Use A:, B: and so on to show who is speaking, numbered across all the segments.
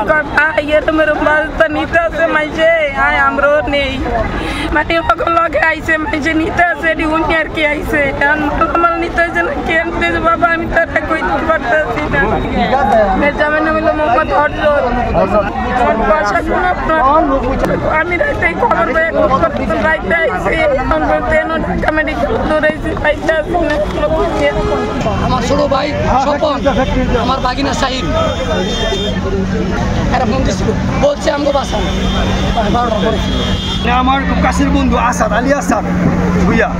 A: मेरे नीता से माइसे आए हमरो नहीं माने लगे आइसे माइसे नीता से उनियर के आइसे मल नीता से केनते बाबा আমি তারা কই পারতাছি না মের জামাই নাম হলো মোহাম্মদ হযরত আমার বাসা কোন আমি রাতে খবর পেয়ে রাতে আইছি আমরা তেনো ঢাকা মেডিকেল দৌড়াইছি পাইতাছি না
B: আমার ছোট ভাই স্বপন আমার বাগিনা সাহিব এরা ফোন দিছিল বলছে আমগো বাসা
C: আমার কাছের বন্ধু আসাদ আলী আসাদ ভুইয়া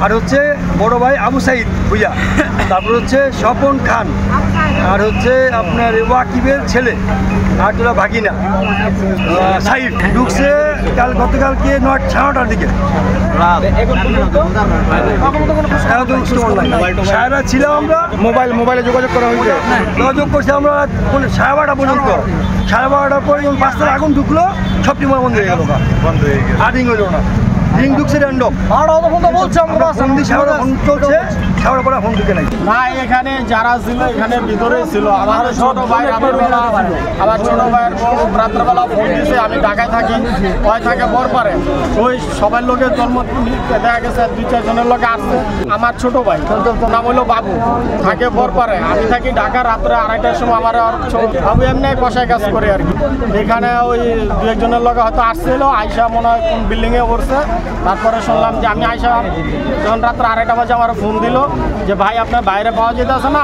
C: আর হচ্ছে বড় ভাই আবু সাইদ ভুইয়া তারপর হচ্ছে স্বপন খান আর হচ্ছে আপনার ওয়াকিবের ছেলে আর তোরা ভাগিনা সাইদ ঢুকছে গতকালকে 9:30টার দিকে সারা ছিলাম আমরা মোবাইলে যোগাযোগ করা হয়েছে যোগাযোগ করছি আমরা 12:30 পর্যন্ত 12:30টার পরে যখন 5টার আগুন ঢুকলো সব টিমার বন্ধ হয়ে গেল আর্ডিং হইল না রিং ঢুকছে র্যান্ডম
D: না এখানে যারা ছিল এখানে ভিতরে ছিল আমার ছোট ভাই আমার ছোট ভাইয়ের রাত্রেবেলা ফোন দিয়েছে আমি ঢাকায় থাকি ওই থাকে বরপারে ওই সবার লোকের জন্ম দেখা গেছে 2-4 জনের লোকে আসছে আমার ছোট ভাই নাম হলো বাবু থাকে বরপারে আমি থাকি ঢাকা রাত্রে 2:30টার সময় আমার বাবু এমনি কষায় কাজ করে আর কি এখানে ওই 2-1 জনের লোকে হয়তো আসছিল আইসা মনে হয় কোন বিল্ডিংয়ে পড়ছে তারপরে শুনলাম যে আমি আইসা যখন রাত্রে 2:30 বাজে আমার ফোন দিল যে ভাই আপনার বাইরে পাওয়া যেতে আছে না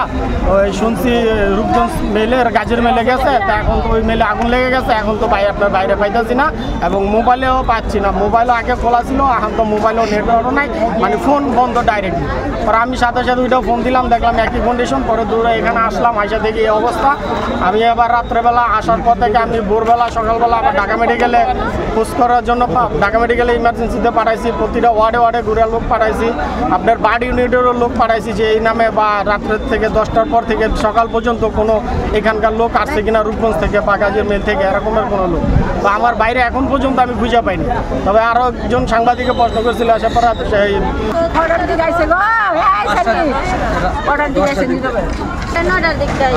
D: ওই শুনছি রূপগঞ্জ মেলের গাজের মেলে গেছে তা এখন তো ওই মেলে আগুন লেগে গেছে এখন তো ভাই আপনার বাইরে পাইতেছি না এবং মোবাইলেও পাচ্ছি না মোবাইলও আগে খোলা ছিল এখন তো মোবাইলেও নেটওয়ার্কও নাই মানে ফোন বন্ধ ডাইরেক্টলি পরে আমি সাথে সাথে ওইটাও ফোন দিলাম দেখলাম একই কন্ডিশন পরে দূরে এখানে আসলাম আইসা দেখি এই অবস্থা আমি এবার রাত্রেবেলা আসার পর থেকে আমি ভোরবেলা সকালবেলা আবার ঢাকা মেডিকেলে খোঁজ করার জন্য ঢাকা মেডিকেলে ইমার্জেন্সিতে পাঠাইছি প্রতিটা ওয়ার্ডে ঘুরে লোক পাঠাইছি আপনার বার্ড ইউনিটেরও লোক পাঠাইছি যে এই নামে বা রাত্রের থেকে 10টার পর থেকে সকাল পর্যন্ত কোনো এখানকার লোক আসছে কিনা রূপগঞ্জ থেকে বা গাজীর মেল থেকে এরকমের কোনো লোক বা আমার বাইরে এখন পর্যন্ত আমি খুঁজে পাইনি তবে আরও একজন সাংবাদিকে প্রশ্ন করেছিল আসার পর
E: অর্ডার দিকে